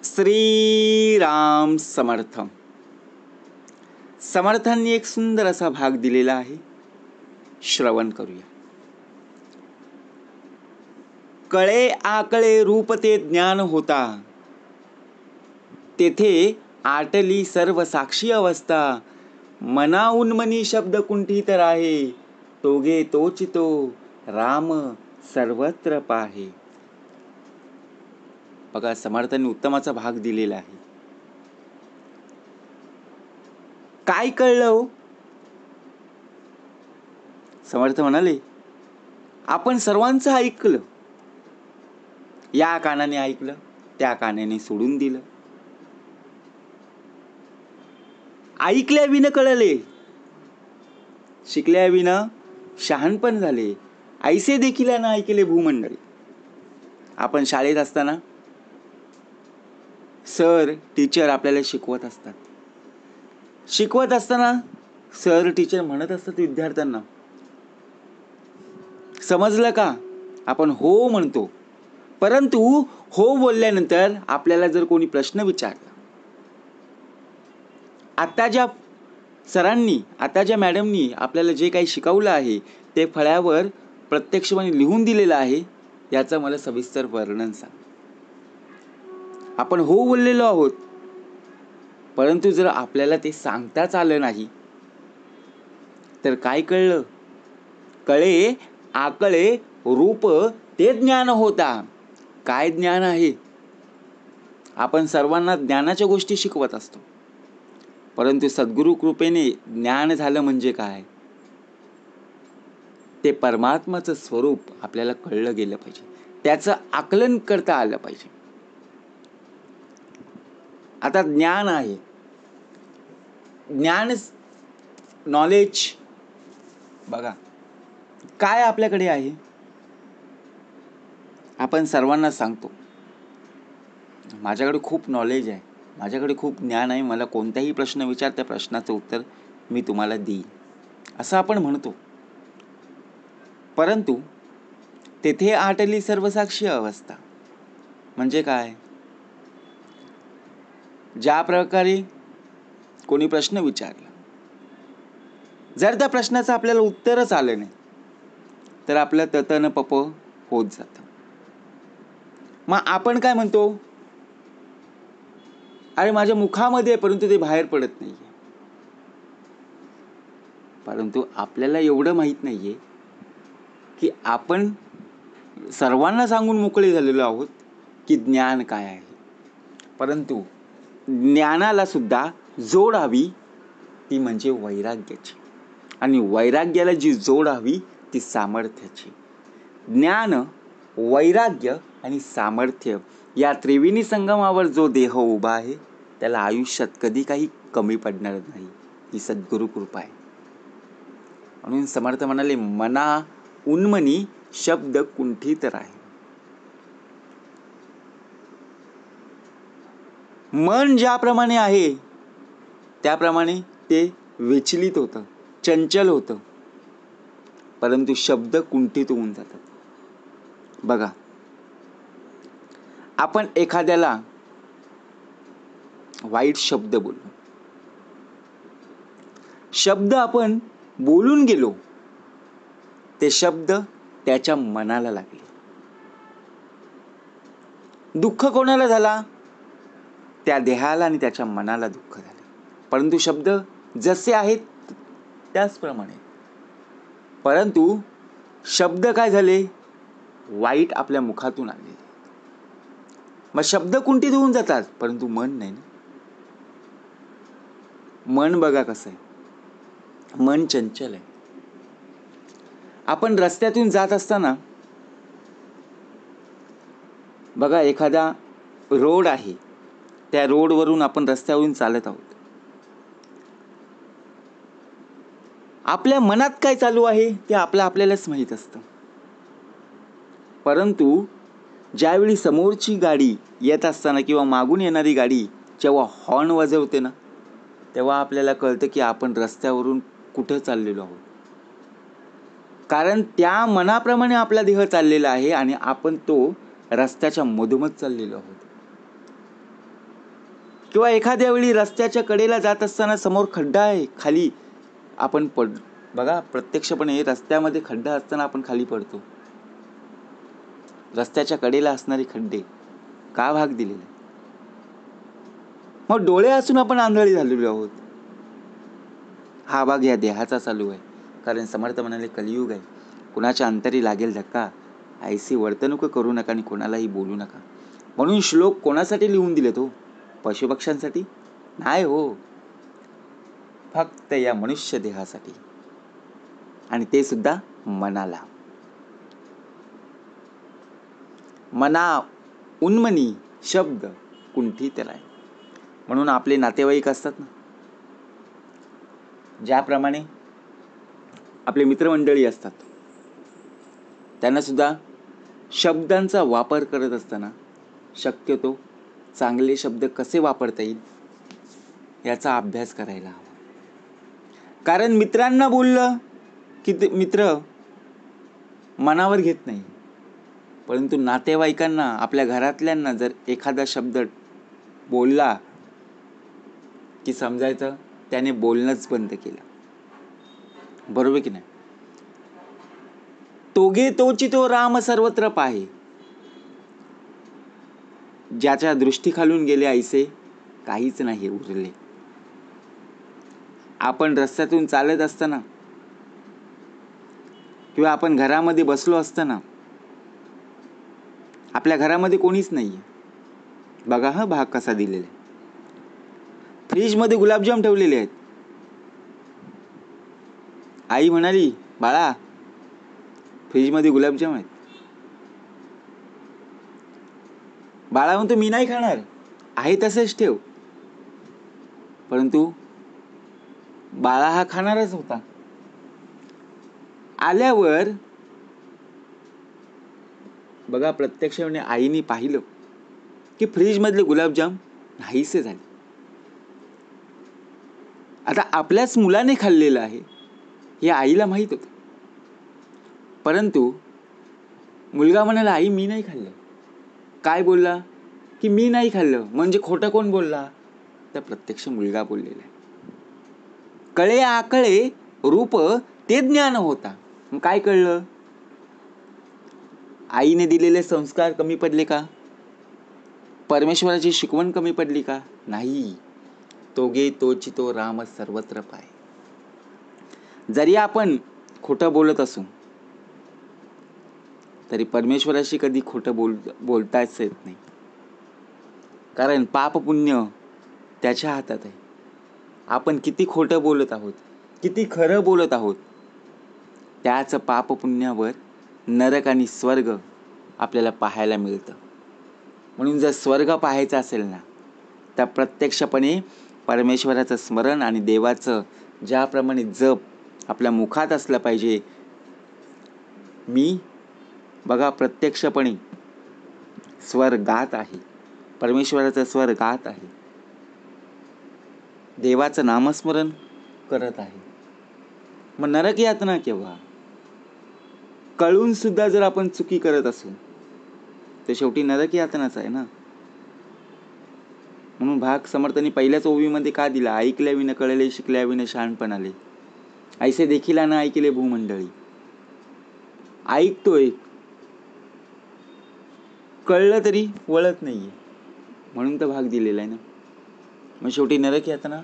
श्रीराम समर्थ. समर्थांनी एक सुंदर असा भाग दिलेला आहे, श्रवण करूया. कळे आकळे रूप ते ज्ञान होता, तेथे आटली सर्व साक्षी अवस्था. मनाहून मनी शब्द कुंठित राहे, तोगे तोच तो राम सर्वत्र पाहे. बघा, समर्थांनी उत्तमाचा भाग दिलेला आहे. काय कळलं हो? समर्थ म्हणाले, आपण सर्वांचं ऐकलं, या कानाने ऐकलं, त्या कानाने सोडून दिलं. ऐकल्या विन कळले, शिकल्या विन शहाणपण झाले. ऐसे देखील ना ऐकले भूमंडळी. आपण शाळेत असताना सर टीचर आपल्याला शिकवत असतात. शिकवत असताना सर टीचर म्हणत असतात विद्यार्थ्यांना, समजलं का? आपण हो म्हणतो, परंतु हो बोलल्यानंतर आपल्याला जर कोणी प्रश्न विचारला, आता ज्या सरांनी, आता ज्या मॅडमनी आपल्याला जे काही शिकवलं आहे ते फळ्यावर प्रत्यक्षपणे लिहून दिलेलं आहे, याचं मला सविस्तर वर्णन सांग. आपण हो बोललेलो आहोत, परंतु जर आपल्याला ते सांगताच आलं नाही तर काय कळलं? कळे आकळे रूप ते ज्ञान होता. काय ज्ञान आहे? आपण सर्वांना ज्ञानाच्या गोष्टी शिकवत असतो, परंतु सद्गुरु कृपेने ज्ञान झालं म्हणजे काय? ते परमात्माचं स्वरूप आपल्याला कळलं गेलं पाहिजे, त्याचं आकलन करता आलं पाहिजे. आता ज्ञान आहे, ज्ञान नॉलेज बघा काय आपल्याकडे आहे. आपण सर्वांना सांगतो, माझ्याकडे खूप नॉलेज आहे, माझ्याकडे खूप ज्ञान आहे, मला कोणताही प्रश्न विचार, त्या प्रश्नाचं उत्तर मी तुम्हाला देईन, असं आपण म्हणतो. परंतु तेथे आटली सर्वसाक्षी अवस्था म्हणजे काय? ज्या प्रकारे कोणी प्रश्न विचारला, जर त्या प्रश्नाचं आपल्याला उत्तरच आलं नाही तर आपलं ततन पप होत जातं. मग आपण काय म्हणतो? अरे माझ्या मुखामध्ये आहे, परंतु ते बाहेर पडत नाहीये. परंतु आपल्याला एवढं माहीत नाहीये की आपण सर्वांना सांगून मोकळे झालेलो आहोत की ज्ञान काय आहे. परंतु ज्ञानाला सुद्धा जोड हवी, ती म्हणजे वैराग्याची. आणि वैराग्याला जी जोड हवी ती सामर्थ्याची. ज्ञान, वैराग्य आणि सामर्थ्य या त्रिवेणी संगमावर जो देह उभा आहे त्याला आयुष्यात कधी काही कमी पडणार नाही. ही सद्गुरु कृपा आहे. म्हणून समर्थ म्हणाले, मना उन्मनी शब्द कुंठित राहे. मन ज्याप्रमाणे आहे त्याप्रमाणे ते विचलित होतं, चंचल होतं, परंतु शब्द कुंठित होऊन जातात. बघा, आपण एखाद्याला वाईट शब्द बोललो, शब्द आपण बोलून गेलो, ते शब्द त्याच्या मनाला लागले. दुःख कोणाला झाला? त्या देहाला आणि त्याच्या मनाला दुःख झाले. परंतु शब्द जसे आहेत त्याचप्रमाणे. परंतु शब्द काय झाले? वाईट आपल्या मुखातून आले. मग शब्द कुंठित होऊन जातात, परंतु मन नाही ना. मन बघा कसं आहे, मन चंचल आहे. आपण रस्त्यातून जात असताना बघा, एखादा रोड आहे, त्या रोडवरून आपण रस्त्यावरून चालत आहोत. आपल्या मनात काय चालू आहे ते आपल्यालाच माहीत असतं. परंतु ज्यावेळी समोरची गाडी येत असताना किंवा मागून येणारी गाडी जेव्हा हॉर्न वाजवते ना, तेव्हा आपल्याला कळतं की आपण रस्त्यावरून कुठं चाललेलो आहोत. कारण त्या मनाप्रमाणे आपला देह चाललेला आहे आणि आपण तो रस्त्याच्या मधोमध चाललेलो आहोत. किंवा एखाद्या वेळी रस्त्याच्या कडेला जात असताना समोर खड्डा आहे, खाली आपण बघा प्रत्यक्षपणे रस्त्यामध्ये खड्डा असताना आपण खाली पडतो. रस्त्याच्या कडेला असणारे खड्डे का भाग दिलेले? मग डोळे असून आपण आंधळी झालेलो आहोत. हा भाग या देहाचा चालू आहे. कारण समर्थ म्हणाले कलियुग आहे, कुणाच्या अंतरी लागेल धक्का, ऐसी वर्तणूक करू नका आणि कोणालाही बोलू नका. म्हणून श्लोक कोणासाठी लिहून दिले तो? पशुपक्ष्यांसाठी नाही हो, फक्त या मनुष्य देहासाठी, आणि ते सुद्धा मनाला. मना उन्मनी शब्द कुंठित राय. म्हणून आपले नातेवाईक असतात ना, ज्याप्रमाणे आपले मित्रमंडळी असतात, त्यांना सुद्धा शब्दांचा वापर करत असताना शक्यतो चांगले शब्द कसे वापरता येईल याचा अभ्यास करायला हवा. कारण मित्रांना बोललं की ते मित्र मनावर घेत नाही, परंतु नातेवाईकांना, आपल्या घरातल्यांना जर एखादा शब्द बोलला की समजायचं त्याने बोलणंच बंद केलं. बरोबर की नाही? तोगे तोची तो राम सर्वत्र पाहे. ज्याच्या दृष्टी खालून गेले ऐसे काहीच नाही उरले. आपण रस्त्यातून चालत असताना किंवा आपण घरामध्ये बसलो असताना, आपल्या घरामध्ये कोणीच नाहीये. बघा हा भाग कसा दिलेला आहे. फ्रीजमध्ये गुलाबजाम ठेवलेले आहेत. आई म्हणाली, बाळा फ्रीजमध्ये गुलाबजाम आहेत. बाळा म्हणतो मी नाही खाणार. आहे तसेच ठेव. परंतु बाळा हा खाणारच होता. आल्यावर बघा प्रत्यक्षपणे आईने पाहिलं की फ्रीजमधले गुलाबजाम नाहीसे झाले. आता आपल्याच मुलाने खाल्लेलं आहे हे आईला माहित होतं, परंतु मुलगा म्हणाला आई मी नाही खाल्लं. काय बोलला की मी नाही खाल्लं, म्हणजे खोटं कोण बोलला? तर प्रत्यक्ष मुलगा बोललेला आहे. कळे आकळे रूप ते ज्ञान होता. मग काय कळलं? आईने दिलेले संस्कार कमी पडले का? परमेश्वराची शिकवण कमी पडली का? नाही. तोगे तोची तो राम सर्वत्र पाय. जरी आपण खोटं बोलत असू तरी परमेश्वराशी कधी खोटं बोलताच येत नाही. कारण पाप पुण्य त्याच्या हातात आहे. आपण किती खोटं बोलत आहोत, किती खरं बोलत आहोत, त्याच पाप पुण्यावर नरक आणि स्वर्ग आपल्याला पाहायला मिळतं. म्हणून जर स्वर्ग पाहायचं असेल ना, तर प्रत्यक्षपणे परमेश्वराचं स्मरण आणि देवाचं ज्याप्रमाणे जप आपल्या मुखात असलं पाहिजे. मी बघा प्रत्यक्षपणे स्वर गात आहे, परमेश्वराचं स्वर गात आहे, देवाचं नामस्मरण करत आहे. मग नरक यातना केव्हा? कळून सुद्धा जर आपण चुकी करत असू तर शेवटी नरक यातनाच आहे ना. म्हणून भाग समर्थांनी पहिल्याच ओवीमध्ये का दिला? ऐकल्या विन कळले, शिकल्या विन शहाणपण आले, ऐसे देखील ना ऐकले भूमंडळी. ऐकतोय, कळलं तरी वळत नाहीये, म्हणून तर भाग दिलेला आहे ना. मग शेवटी नरक यातना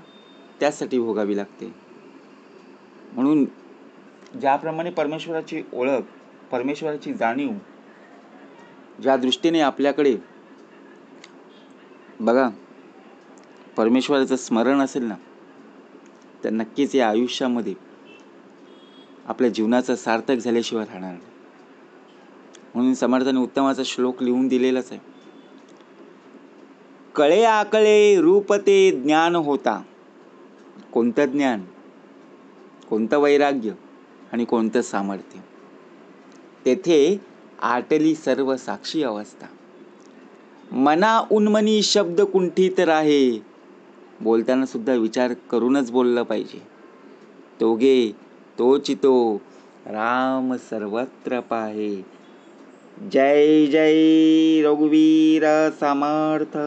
त्यासाठी भोगावी लागते. म्हणून ज्याप्रमाणे परमेश्वराची ओळख, परमेश्वराची जाणीव ज्या दृष्टीने आपल्याकडे बघा परमेश्वराचं स्मरण असेल ना, तर नक्कीच या आयुष्यामध्ये आपल्या जीवनाचं सार्थक झाल्याशिवाय राहणार नाही. म्हणून समर्थाने उत्तमाचा श्लोक लिहून दिलेलाच आहे. कळे आकळे रूप ते ज्ञान होता. कोणतं ज्ञान, कोणतं वैराग्य आणि कोणतं सामर्थ्य? तेथे आटली सर्व साक्षी अवस्था. मना उन्मनी शब्द कुंठित राहे. बोलताना सुद्धा विचार करूनच बोललं पाहिजे. तोगे तोची तो राम सर्वत्र पाहे. जय जय रघुवीर समर्थ.